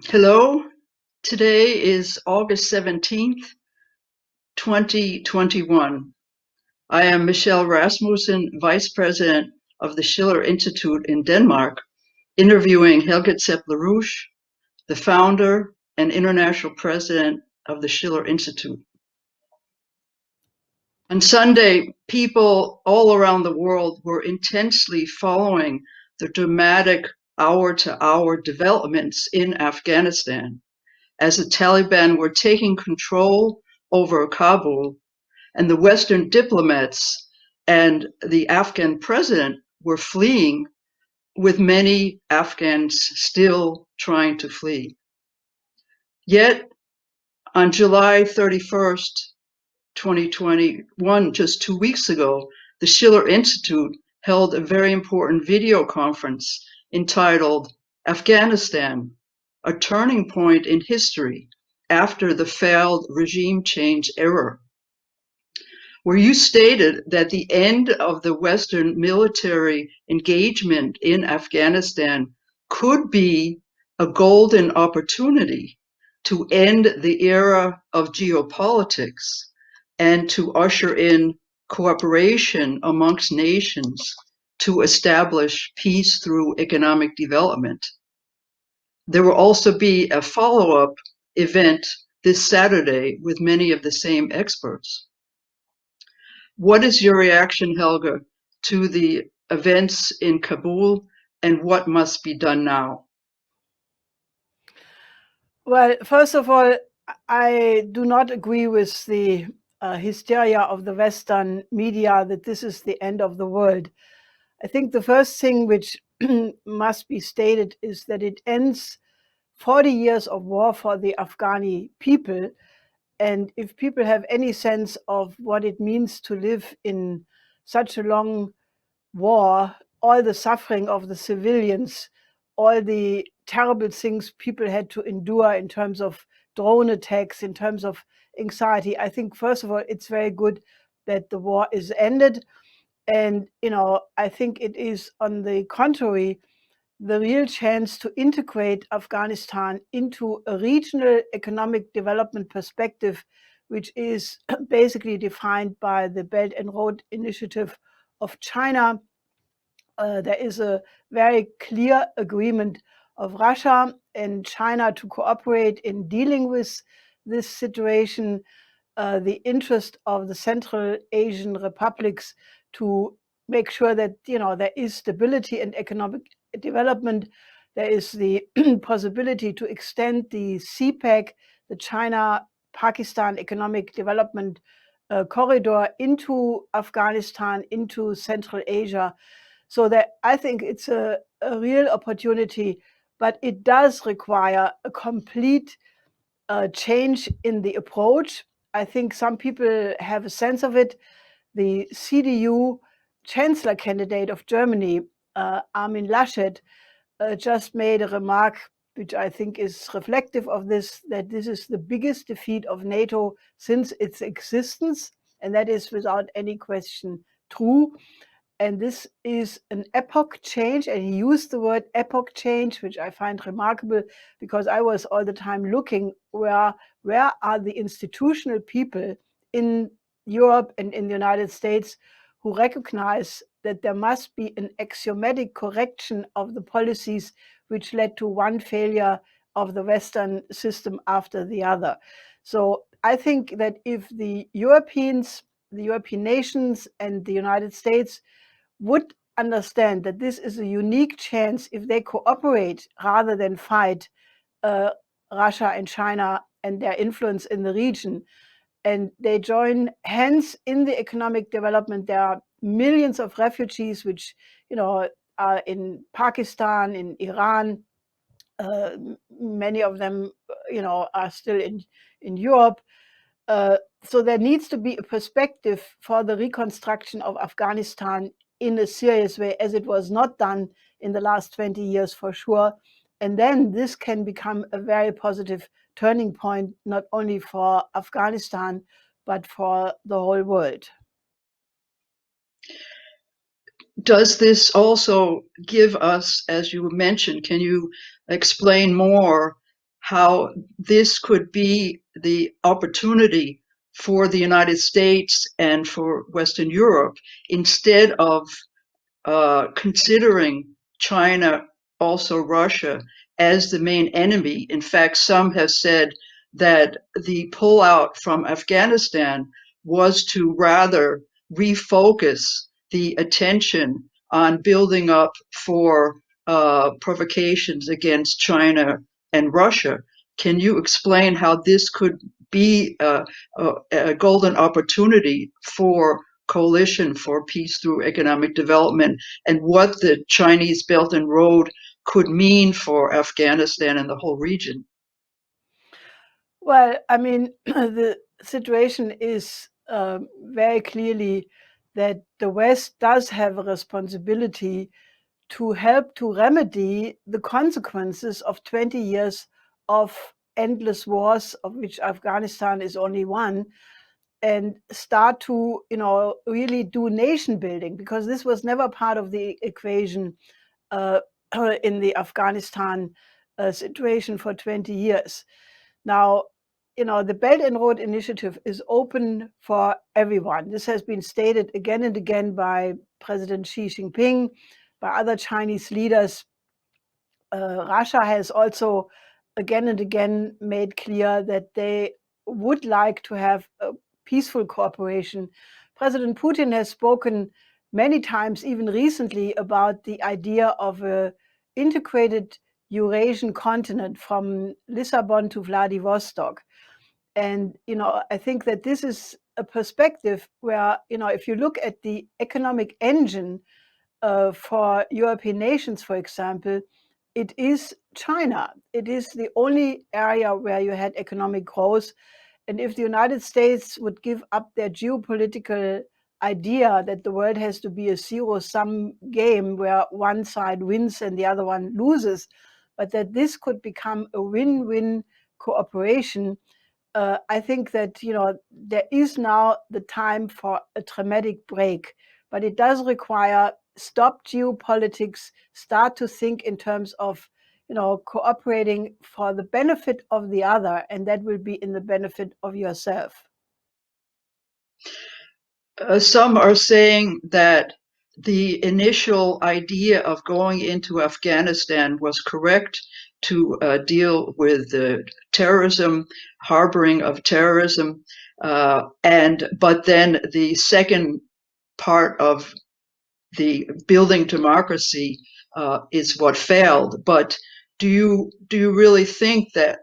Hello, today is August 17th, 2021. I am Michelle Rasmussen, Vice President of the Schiller Institute in Denmark, interviewing Helga Zepp-LaRouche, the founder and international president of the Schiller Institute. On Sunday, people all around the world were intensely following the dramatic hour-to-hour developments in Afghanistan, as the Taliban were taking control over Kabul, and the Western diplomats and the Afghan president were fleeing, with many Afghans still trying to flee. Yet, on July 31st, 2021, just 2 weeks ago, the Schiller Institute held a very important video conference entitled Afghanistan, a turning point in history after the failed regime change era, where you stated that the end of the Western military engagement in Afghanistan could be a golden opportunity to end the era of geopolitics and to usher in cooperation amongst nations to establish peace through economic development. There will also be a follow-up event this Saturday with many of the same experts. What is your reaction, Helga, to the events in Kabul, and what must be done now? Well, first of all, I do not agree with the hysteria of the Western media that this is the end of the world. I think the first thing which must be stated is that it ends 40 years of war for the Afghani people. And if people have any sense of what it means to live in such a long war, all the suffering of the civilians, all the terrible things people had to endure in terms of drone attacks, in terms of anxiety, I think, first of all, it's very good that the war is ended. And, I think it is, on the contrary, the real chance to integrate Afghanistan into a regional economic development perspective, which is basically defined by the Belt and Road Initiative of China. There is a very clear agreement of Russia and China to cooperate in dealing with this situation. The interest of the Central Asian republics to make sure that there is stability and economic development. There is the possibility to extend the CPEC, the China-Pakistan Economic Development Corridor, into Afghanistan, into Central Asia. So that I think it's a real opportunity, but it does require a complete change in the approach. I think some people have a sense of it. The CDU chancellor candidate of Germany, Armin Laschet, just made a remark which I think is reflective of this, that this is the biggest defeat of NATO since its existence, and that is without any question true. And this is an epoch change, and he used the word epoch change, which I find remarkable, because I was all the time looking where are the institutional people in Europe and in the United States who recognize that there must be an axiomatic correction of the policies which led to one failure of the Western system after the other. So I think that if the Europeans, the European nations, and the United States would understand that this is a unique chance if they cooperate rather than fight Russia and China and their influence in the region, and they join hands in the economic development. There are millions of refugees which are in Pakistan, in Iran. Many of them are still in Europe. So there needs to be a perspective for the reconstruction of Afghanistan in a serious way, as it was not done in the last 20 years for sure. And then this can become a very positive turning point, not only for Afghanistan, but for the whole world. Does this also give us, as you mentioned, can you explain more how this could be the opportunity for the United States and for Western Europe, instead of considering China, also Russia, as the main enemy. In fact, some have said that the pullout from Afghanistan was to rather refocus the attention on building up for provocations against China and Russia. Can you explain how this could be a golden opportunity for coalition for peace through economic development, and what the Chinese Belt and Road could mean for Afghanistan and the whole region? Well, I mean, the situation is very clearly that the West does have a responsibility to help to remedy the consequences of 20 years of endless wars, of which Afghanistan is only one, and start to, really do nation building, because this was never part of the equation uh, in the Afghanistan situation for 20 years. Now, the Belt and Road Initiative is open for everyone. This has been stated again and again by President Xi Jinping, by other Chinese leaders. Russia has also again and again made clear that they would like to have a peaceful cooperation. President Putin has spoken many times, even recently, about the idea of an integrated Eurasian continent from Lisbon to Vladivostok. And, I think that this is a perspective where, if you look at the economic engine for European nations, for example, it is China. It is the only area where you had economic growth. And if the United States would give up their geopolitical idea that the world has to be a zero-sum game where one side wins and the other one loses, but that this could become a win-win cooperation, I think that there is now the time for a dramatic break, but it does require stop geopolitics, start to think in terms of cooperating for the benefit of the other, and that will be in the benefit of yourself. Some are saying that the initial idea of going into Afghanistan was correct to deal with terrorism, harboring of terrorism, but then the second part of the building democracy is what failed. But do you really think that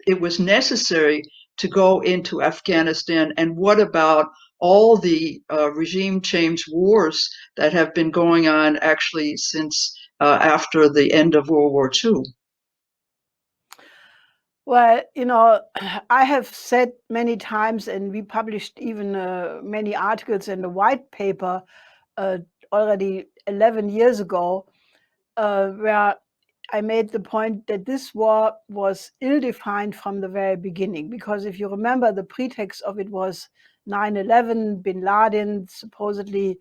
it was necessary to go into Afghanistan? And what about all the regime change wars that have been going on actually since after the end of World War II? Well, I have said many times, and we published even many articles in the white paper uh, already 11 years ago, where I made the point that this war was ill-defined from the very beginning, because if you remember, the pretext of it was 9/11, bin Laden, supposedly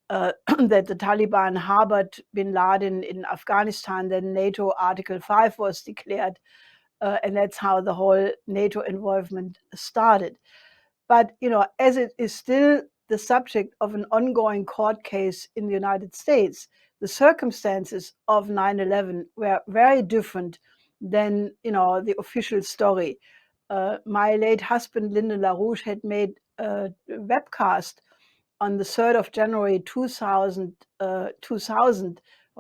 that the Taliban harbored bin Laden in Afghanistan, then NATO Article 5 was declared, and that's how the whole NATO involvement started. But, as it is still the subject of an ongoing court case in the United States, the circumstances of 9/11 were very different than, the official story. My late husband, Lyndon LaRouche, had made a webcast on the 3rd of January 2000 or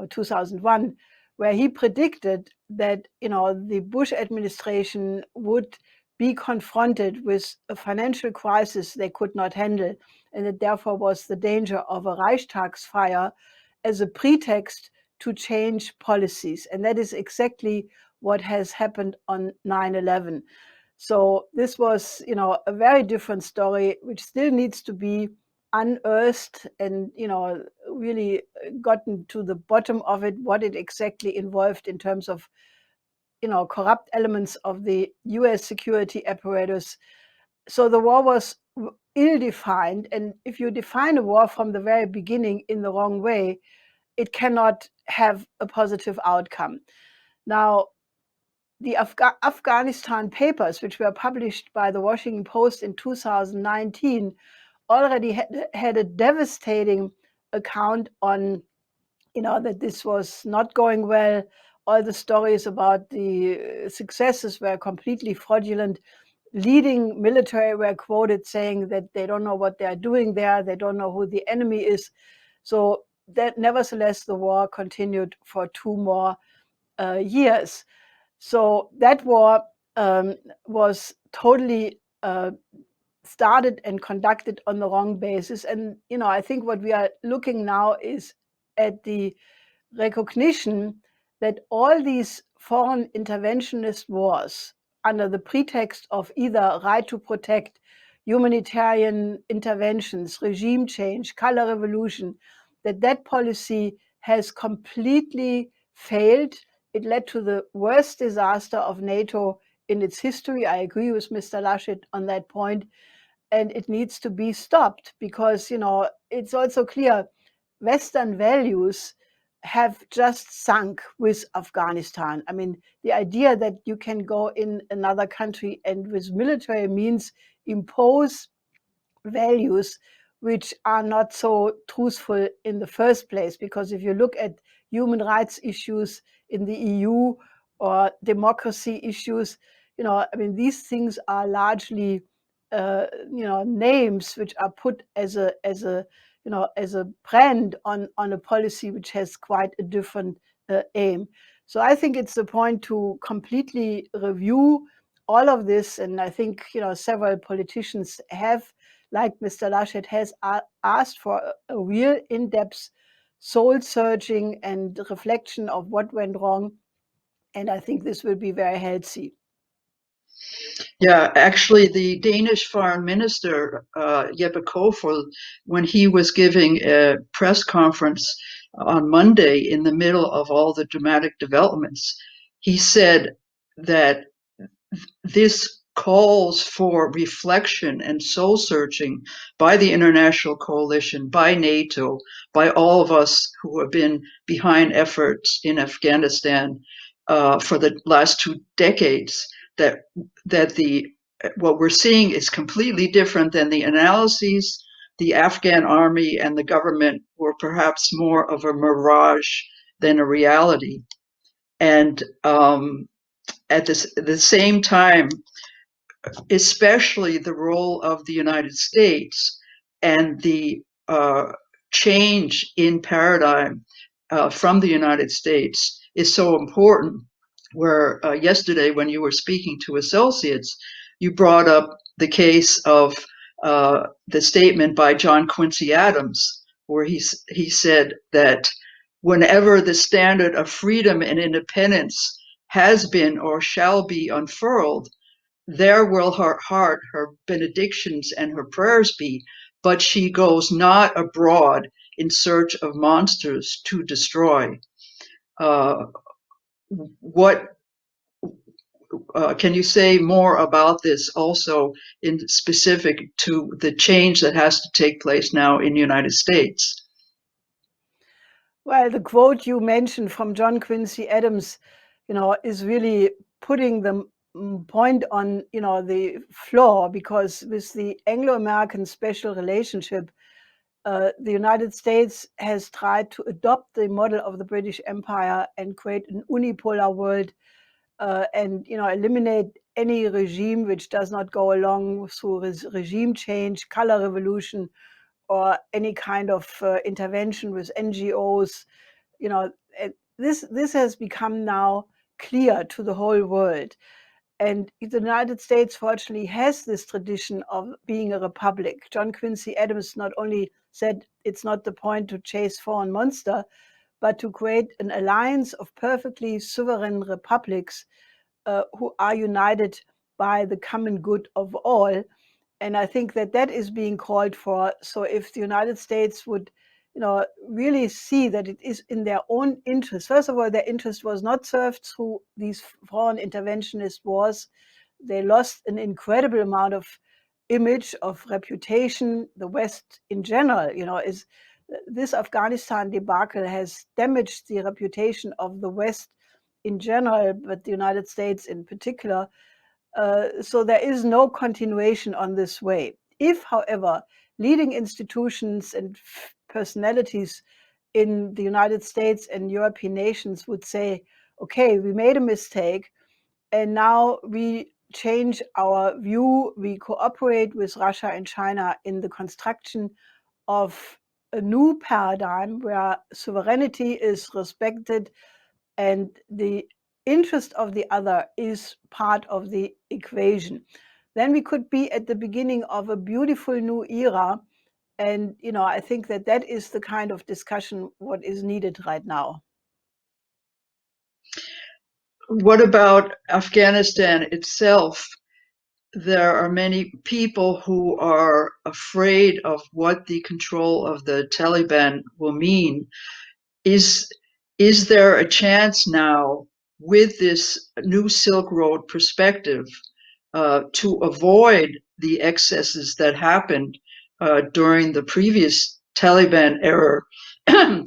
2001, where he predicted that the Bush administration would be confronted with a financial crisis they could not handle, and that therefore was the danger of a Reichstagsfire as a pretext to change policies. And that is exactly what has happened on 9/11. So this was, a very different story, which still needs to be unearthed and, really gotten to the bottom of it, what it exactly involved in terms of, corrupt elements of the US security apparatus. So the war was ill-defined. And if you define a war from the very beginning in the wrong way, it cannot have a positive outcome. Now, the Afghanistan papers, which were published by the Washington Post in 2019, already had a devastating account on, that this was not going well. All the stories about the successes were completely fraudulent. Leading military were quoted saying that they don't know what they are doing there. They don't know who the enemy is. So that nevertheless, the war continued for 2 more years. So that war was totally started and conducted on the wrong basis. And, I think what we are looking now is at the recognition that all these foreign interventionist wars, under the pretext of either right to protect, humanitarian interventions, regime change, color revolution, that policy has completely failed. It led to the worst disaster of NATO in its history. I agree with Mr. Laschet on that point. And it needs to be stopped because, it's also clear Western values have just sunk with Afghanistan. I mean, the idea that you can go in another country and with military means impose values which are not so truthful in the first place. Because if you look at human rights issues in the EU or democracy issues, these things are largely, names which are put as a brand on a policy which has quite a different aim. So I think it's the point to completely review all of this, and I think several politicians have, like Mr. Laschet, has asked for a real in-depth soul-searching and reflection of what went wrong, and I think this will be very healthy. Yeah, actually, the Danish foreign minister, Jeppe Kofod, when he was giving a press conference on Monday in the middle of all the dramatic developments, he said that this calls for reflection and soul searching by the international coalition, by NATO, by all of us who have been behind efforts in Afghanistan for the last 2 decades. That what we're seeing is completely different than the analyses. The Afghan army and the government were perhaps more of a mirage than a reality. And at the same time, especially the role of the United States and the change in paradigm from the United States is so important. Where yesterday, when you were speaking to associates, you brought up the case of the statement by John Quincy Adams, where he said that whenever the standard of freedom and independence has been or shall be unfurled, there will her heart, her benedictions, and her prayers be, but she goes not abroad in search of monsters to destroy. What can you say more about this also in specific to the change that has to take place now in the United States? Well, the quote you mentioned from John Quincy Adams, is really putting the point on, the flaw, because with the Anglo-American special relationship, the United States has tried to adopt the model of the British Empire and create an unipolar world, and eliminate any regime which does not go along through regime change, color revolution, or any kind of intervention with NGOs. This has become now clear to the whole world. And the United States, fortunately, has this tradition of being a republic. John Quincy Adams not only said it's not the point to chase foreign monster, but to create an alliance of perfectly sovereign republics who are united by the common good of all. And I think that is being called for. So if the United States would, really see that it is in their own interest. First of all, their interest was not served through these foreign interventionist wars. They lost an incredible amount of image, of reputation. The West in general, is this Afghanistan debacle has damaged the reputation of the West in general, but the United States in particular. So there is no continuation on this way. If, however, leading institutions and personalities in the United States and European nations would say, okay, we made a mistake, and now we change our view, we cooperate with Russia and China in the construction of a new paradigm where sovereignty is respected and the interest of the other is part of the equation, then we could be at the beginning of a beautiful new era. And, I think that is the kind of discussion what is needed right now. What about Afghanistan itself? There are many people who are afraid of what the control of the Taliban will mean. Is there a chance now, with this new Silk Road perspective, to avoid the excesses that happened during the previous Taliban era,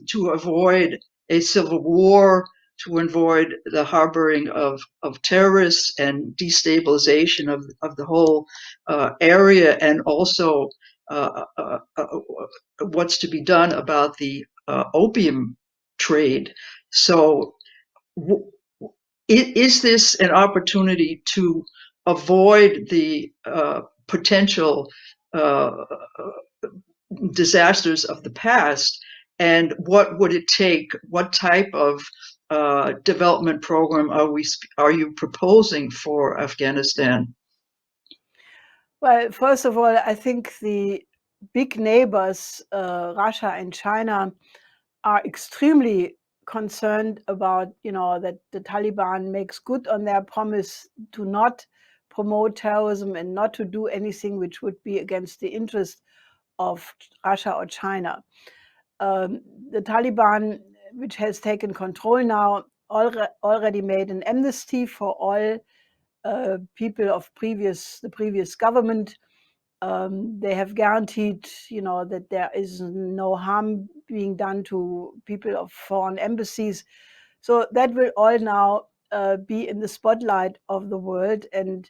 to avoid a civil war, to avoid the harboring of terrorists and destabilization of the whole area, and also what's to be done about the opium trade? So is this an opportunity to avoid the potential disasters of the past? And what would it take? What type of development program are you proposing for Afghanistan? Well, first of all, I think the big neighbors, Russia and China, are extremely concerned about, that the Taliban makes good on their promise to not promote terrorism and not to do anything which would be against the interest of Russia or China. The Taliban, which has taken control now, already made an amnesty for all people of the previous government. They have guaranteed, that there is no harm being done to people of foreign embassies. So that will all now be in the spotlight of the world. And,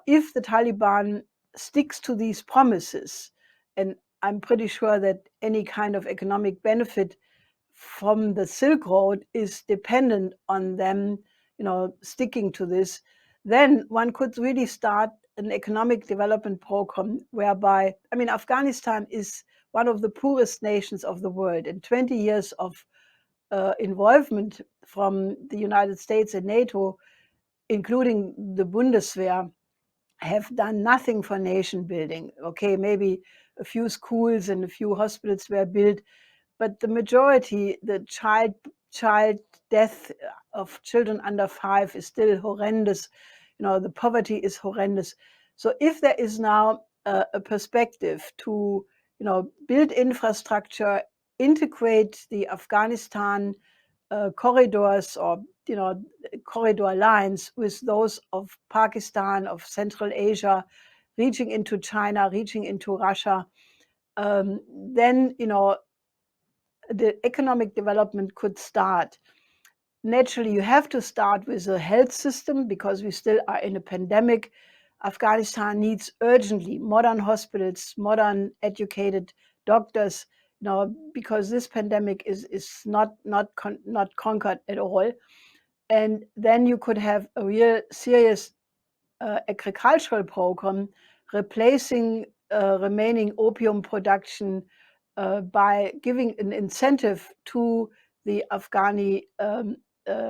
if the Taliban sticks to these promises, and I'm pretty sure that any kind of economic benefit from the Silk Road is dependent on them, sticking to this, then one could really start an economic development program whereby, Afghanistan is one of the poorest nations of the world, and 20 years of involvement from the United States and NATO, including the Bundeswehr, have done nothing for nation building. Okay, maybe a few schools and a few hospitals were built, but the majority, the child death of children under 5 is still horrendous. The poverty is horrendous. So if there is now a perspective to, build infrastructure, integrate the Afghanistan corridors or, corridor lines with those of Pakistan, of Central Asia, reaching into China, reaching into Russia, then, the economic development could start. Naturally, you have to start with a health system because we still are in a pandemic. Afghanistan needs urgently modern hospitals, modern educated doctors, because this pandemic is not conquered at all. And then you could have a real serious agricultural program replacing remaining opium production by giving an incentive to the Afghani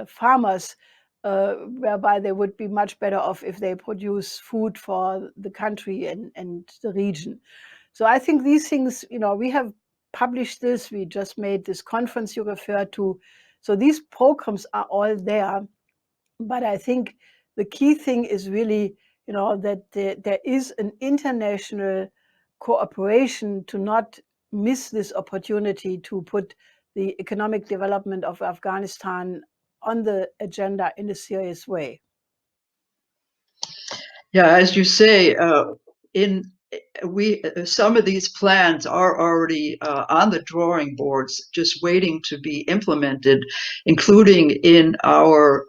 farmers, whereby they would be much better off if they produce food for the country and the region. So I think these things, we have published this, we just made this conference you referred to. So these programs are all there. But I think the key thing is really, that there is an international cooperation to not miss this opportunity to put the economic development of Afghanistan on the agenda in a serious way. Yeah, as you say, in some of these plans are already on the drawing boards, just waiting to be implemented, including in our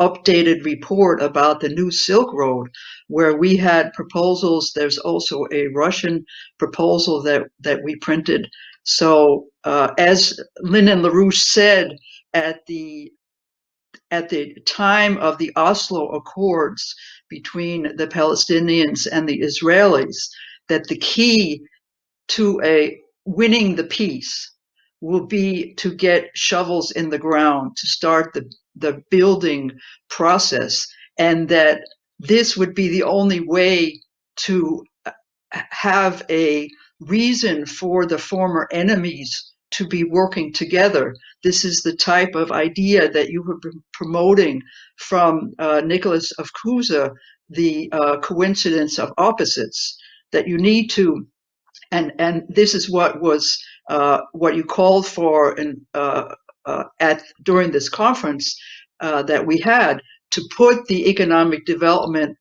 updated report about the new Silk Road, where we had proposals. There's also a Russian proposal that we printed. So as Lyndon LaRouche said at the time of the Oslo Accords between the Palestinians and the Israelis, that the key to winning the peace will be to get shovels in the ground, to start the building process, and that this would be the only way to have a reason for the former enemies to be working together. This is the type of idea that you have been promoting from Nicholas of Cusa, the coincidence of opposites, that you need to, and this is what was what you called for during this conference that we had, to put the economic development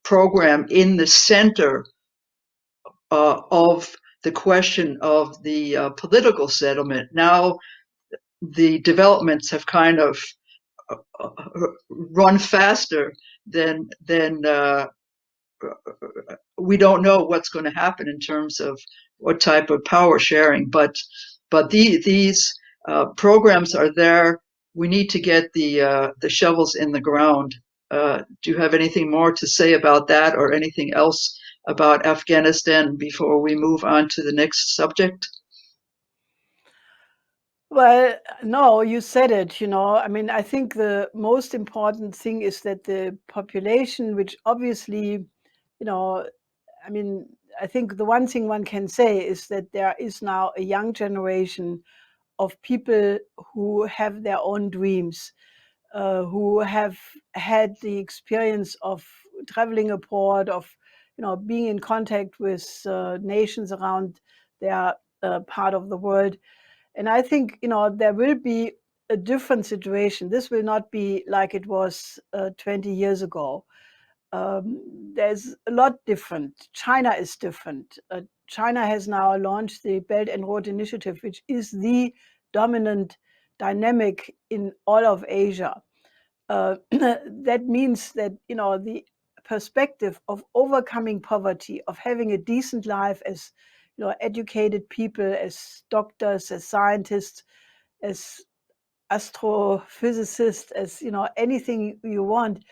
program in the center of the question of the political settlement. Now the developments have kind of run faster than we don't know what's going to happen in terms of what type of power sharing. But these programs are there. We need to get the shovels in the ground. Do you have anything more to say about that, or anything else about Afghanistan before we move on to the next subject? Well, no, you said it, I mean, I think the most important thing is that the population, which obviously, I mean, I think the one thing one can say is that there is now a young generation of people who have their own dreams, who have had the experience of traveling abroad, of being in contact with nations around their part of the world. And I think there will be a different situation. This will not be like it was 20 years ago. There's a lot different. China is different. China has now launched the Belt and Road Initiative, which is the dominant dynamic in all of Asia. That means that the perspective of overcoming poverty, of having a decent life as educated people, as doctors, as scientists, as astrophysicists, as anything you want,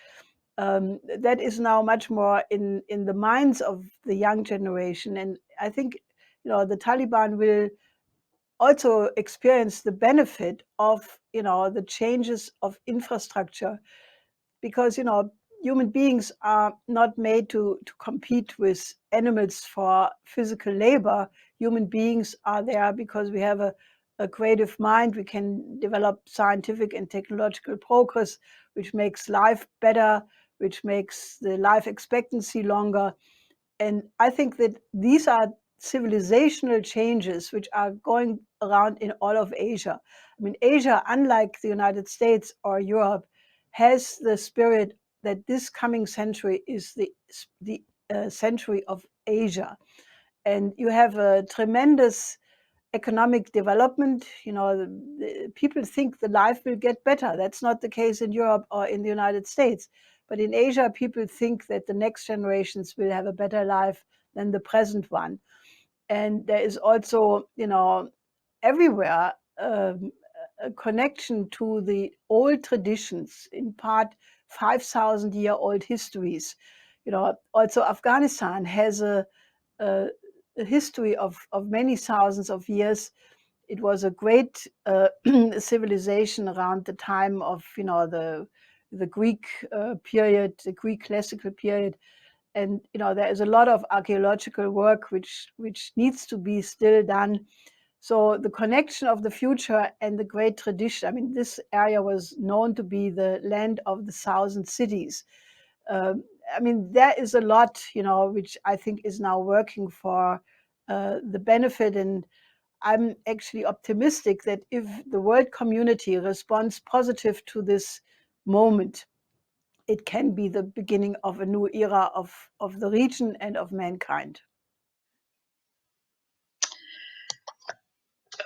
that is now much more in the minds of the young generation. And I think the Taliban will also experience the benefit of the changes of infrastructure, because human beings are not made to compete with animals for physical labor. Human beings are there because we have a creative mind. We can develop scientific and technological progress, which makes life better, which makes the life expectancy longer. And I think that these are civilizational changes which are going around in all of Asia. I mean, Asia, unlike the United States or Europe, has the spirit that this coming century is the century of Asia. And you have a tremendous economic development. The people think the life will get better. That's not the case in Europe or in the United States. But in Asia, people think that the next generations will have a better life than the present one. And there is also, everywhere a connection to the old traditions, in part 5,000-year-old histories. Also Afghanistan has a history of many thousands of years. It was a great civilization around the time of the Greek period, the Greek classical period. And there is a lot of archaeological work which needs to be still done. So the connection of the future and the great tradition. I mean, this area was known to be the land of the 1,000 cities. I mean, there is a lot, which I think is now working for the benefit. And I'm actually optimistic that if the world community responds positive to this moment, it can be the beginning of a new era of the region and of mankind.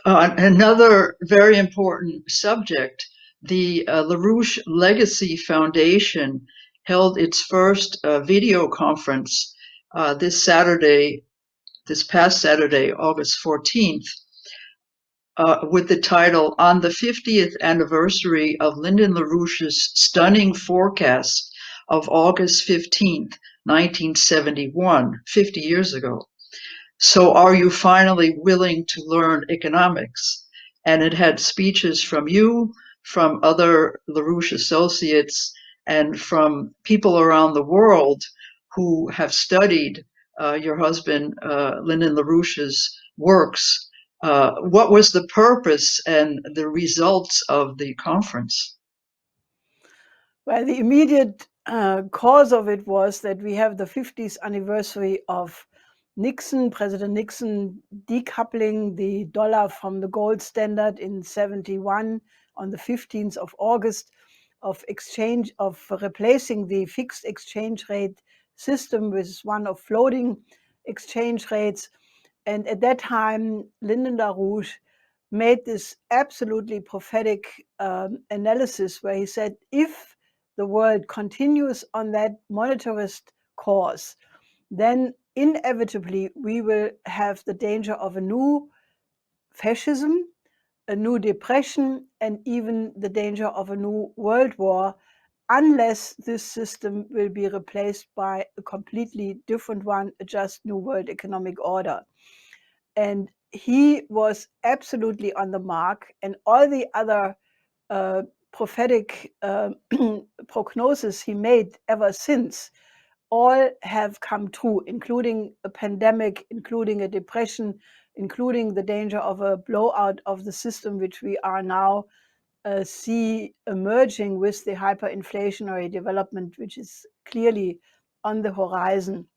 Another very important subject, the LaRouche Legacy Foundation held its first video conference this past Saturday, August 14th, with the title, On the 50th Anniversary of Lyndon LaRouche's Stunning Forecast of August 15th, 1971, 50 years ago. So are you finally willing to learn economics? And it had speeches from you, from other LaRouche associates, and from people around the world who have studied your husband, Lyndon LaRouche's works. What was the purpose and the results of the conference? Well, the immediate cause of it was that we have the 50th anniversary of President Nixon decoupling the dollar from the gold standard in 71 on the 15th of August, of replacing the fixed exchange rate system with one of floating exchange rates. And at that time, Lyndon LaRouche made this absolutely prophetic analysis where he said, if the world continues on that monetarist course, then inevitably we will have the danger of a new fascism, a new depression, and even the danger of a new world war, unless this system will be replaced by a completely different one, a just new world economic order. And he was absolutely on the mark, and all the other prophetic prognosis he made ever since all have come true, including a pandemic, including a depression, including the danger of a blowout of the system, which we are now see emerging with the hyperinflationary development, which is clearly on the horizon,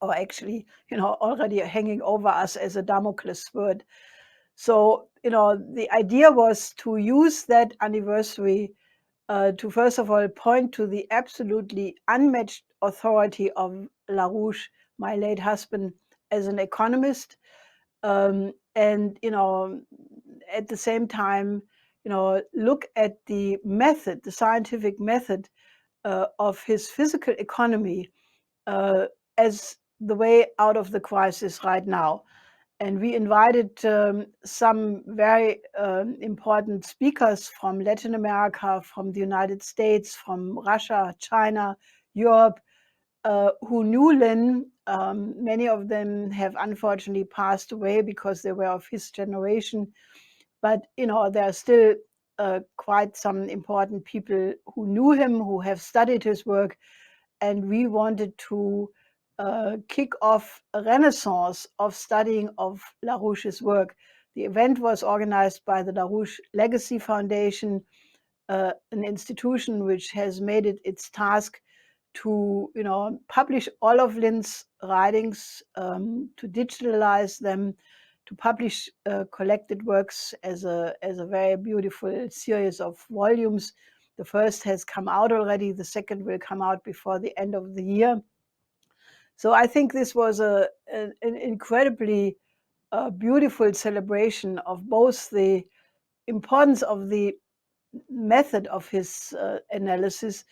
or actually, already hanging over us as a Damocles sword. So, the idea was to use that anniversary to first of all point to the absolutely unmatched authority of LaRouche, my late husband, as an economist, and at the same time, look at the method, the scientific method of his physical economy as the way out of the crisis right now. And we invited some very important speakers from Latin America, from the United States, from Russia, China, Europe, who knew Lynn. Many of them have unfortunately passed away because they were of his generation. But, there are still quite some important people who knew him, who have studied his work. And we wanted to kick off a renaissance of studying of LaRouche's work. The event was organized by the LaRouche Legacy Foundation, an institution which has made it its task to publish all of Lynn's writings, to digitalize them, to publish collected works as a very beautiful series of volumes. The first has come out already. The second will come out before the end of the year. So I think this was an incredibly beautiful celebration of both the importance of the method of his analysis,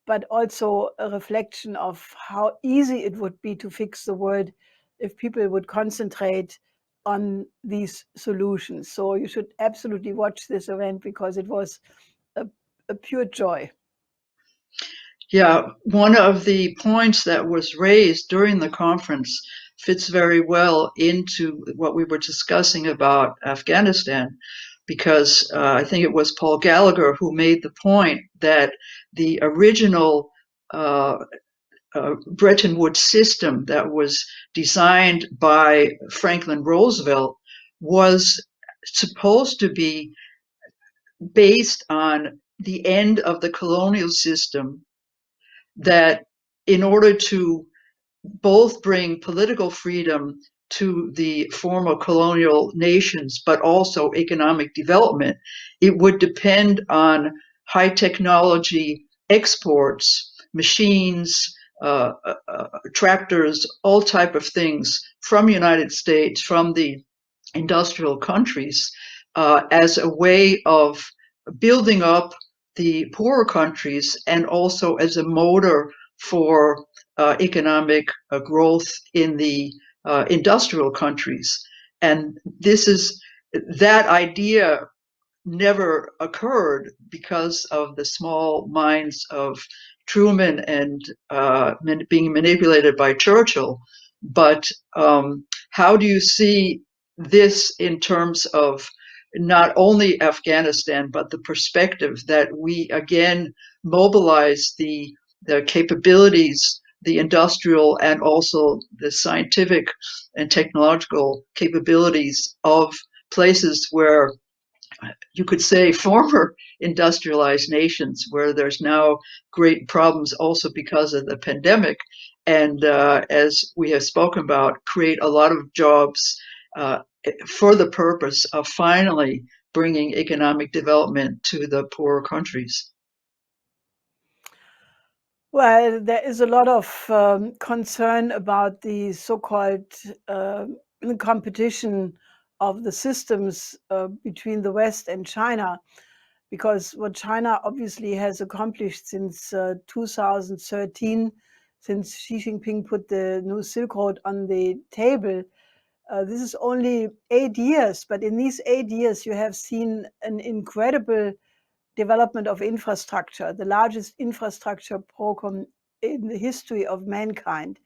but also a reflection of how easy it would be to fix the world if people would concentrate on these solutions. So you should absolutely watch this event because it was a pure joy. Yeah, one of the points that was raised during the conference fits very well into what we were discussing about Afghanistan, because I think it was Paul Gallagher who made the point that the original Bretton Woods system that was designed by Franklin Roosevelt was supposed to be based on the end of the colonial system, that in order to both bring political freedom to the former colonial nations, but also economic development, it would depend on high technology exports machines, tractors, all type of things from United States, from the industrial countries, as a way of building up the poorer countries and also as a motor for economic growth in the industrial countries. And that idea never occurred because of the small minds of Truman and being manipulated by Churchill. But how do you see this in terms of not only Afghanistan, but the perspective that we again mobilize the capabilities, the industrial and also the scientific and technological capabilities of places where you could say former industrialized nations, where there's now great problems also because of the pandemic, and as we have spoken about, create a lot of jobs for the purpose of finally bringing economic development to the poorer countries. Well, there is a lot of concern about the so-called competition of the systems between the West and China, because what China obviously has accomplished since 2013, since Xi Jinping put the new Silk Road on the table, this is only 8 years, but in these 8 years you have seen an incredible development of infrastructure, the largest infrastructure program in the history of mankind.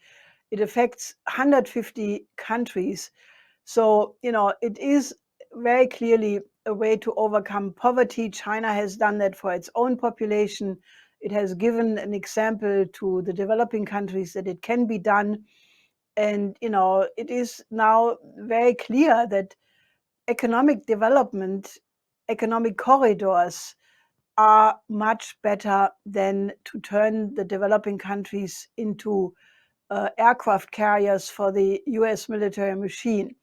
It affects 150 countries. So, it is very clearly a way to overcome poverty. China has done that for its own population. It has given an example to the developing countries that it can be done. And, it is now very clear that economic development, economic corridors are much better than to turn the developing countries into aircraft carriers for the US military machine.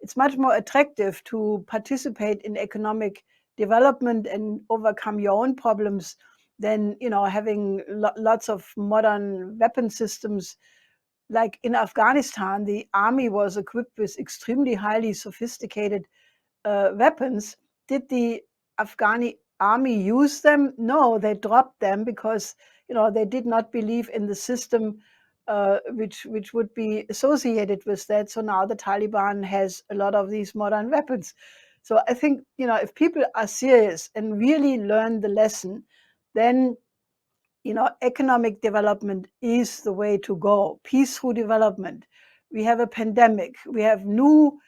It's much more attractive to participate in economic development and overcome your own problems than having lots of modern weapon systems. Like in Afghanistan, the army was equipped with extremely highly sophisticated weapons. Did the Afghani army use them? No, they dropped them because they did not believe in the system which would be associated with that. So now the Taliban has a lot of these modern weapons. So I think if people are serious and really learn the lesson, then economic development is the way to go. Peace through development. We have a pandemic. We have new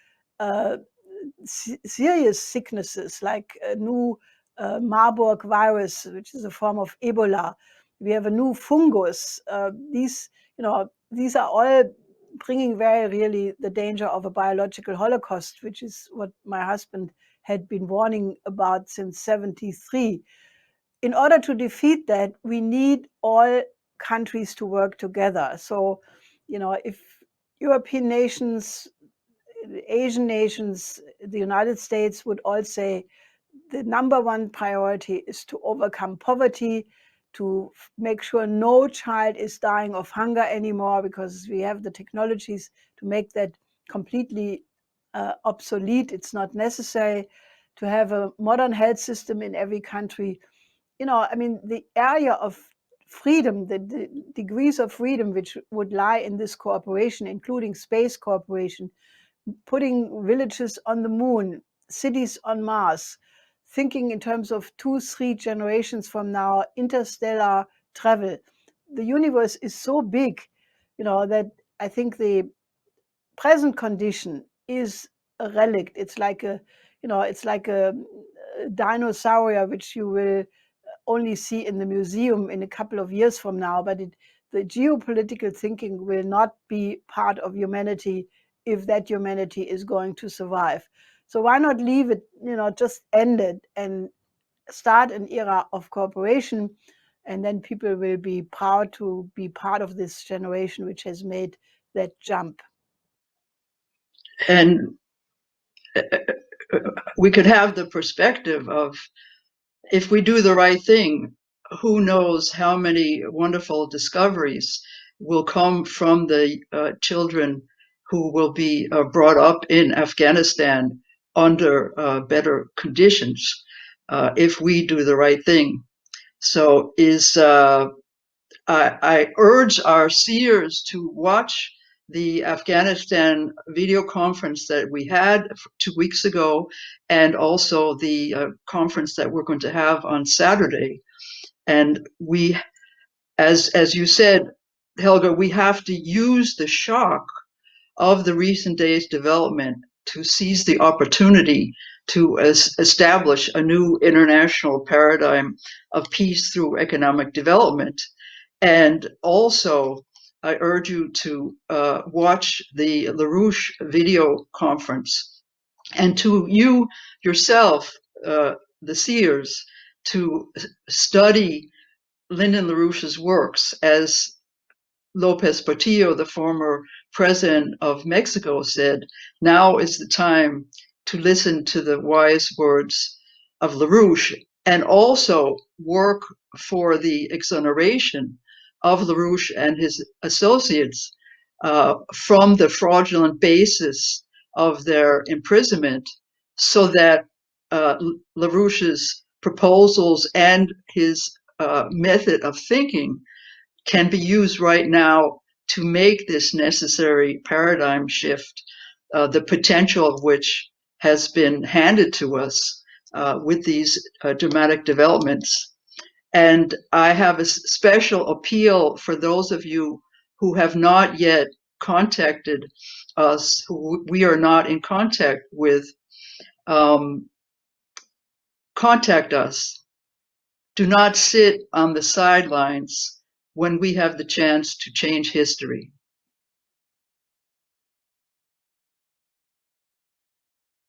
serious sicknesses like a new Marburg virus, which is a form of Ebola. We have a new fungus. These are all bringing very really the danger of a biological holocaust, which is what my husband had been warning about since 1973. In order to defeat that, we need all countries to work together. So, if European nations, Asian nations, the United States would all say the number one priority is to overcome poverty, to make sure no child is dying of hunger anymore, because we have the technologies to make that completely obsolete. It's not necessary to have a modern health system in every country. The area of freedom, the degrees of freedom which would lie in this cooperation, including space cooperation, putting villages on the moon, cities on Mars, thinking in terms of 2-3 generations from now, interstellar travel. The universe is so big, that I think the present condition is a relic. It's like a dinosaur which you will only see in the museum in a couple of years from now, but the geopolitical thinking will not be part of humanity if that humanity is going to survive. So why not leave it, just end it and start an era of cooperation, and then people will be proud to be part of this generation which has made that jump. And we could have the perspective of, if we do the right thing, who knows how many wonderful discoveries will come from the children who will be brought up in Afghanistan under better conditions if we do the right thing. So I urge our seers to watch the Afghanistan video conference that we had 2 weeks ago, and also the conference that we're going to have on Saturday. And we, as you said, Helga, we have to use the shock of the recent days development to seize the opportunity to establish a new international paradigm of peace through economic development. And also, I urge you to watch the LaRouche video conference, and to you yourself, the seers, to study Lyndon LaRouche's works. As Lopez Portillo, the former president of Mexico, said, now is the time to listen to the wise words of LaRouche, and also work for the exoneration of LaRouche and his associates from the fraudulent basis of their imprisonment, so that LaRouche's proposals and his method of thinking can be used right now to make this necessary paradigm shift, the potential of which has been handed to us with these dramatic developments. And I have a special appeal for those of you who have not yet contacted us, who we are not in contact with. Contact us. Do not sit on the sidelines when we have the chance to change history.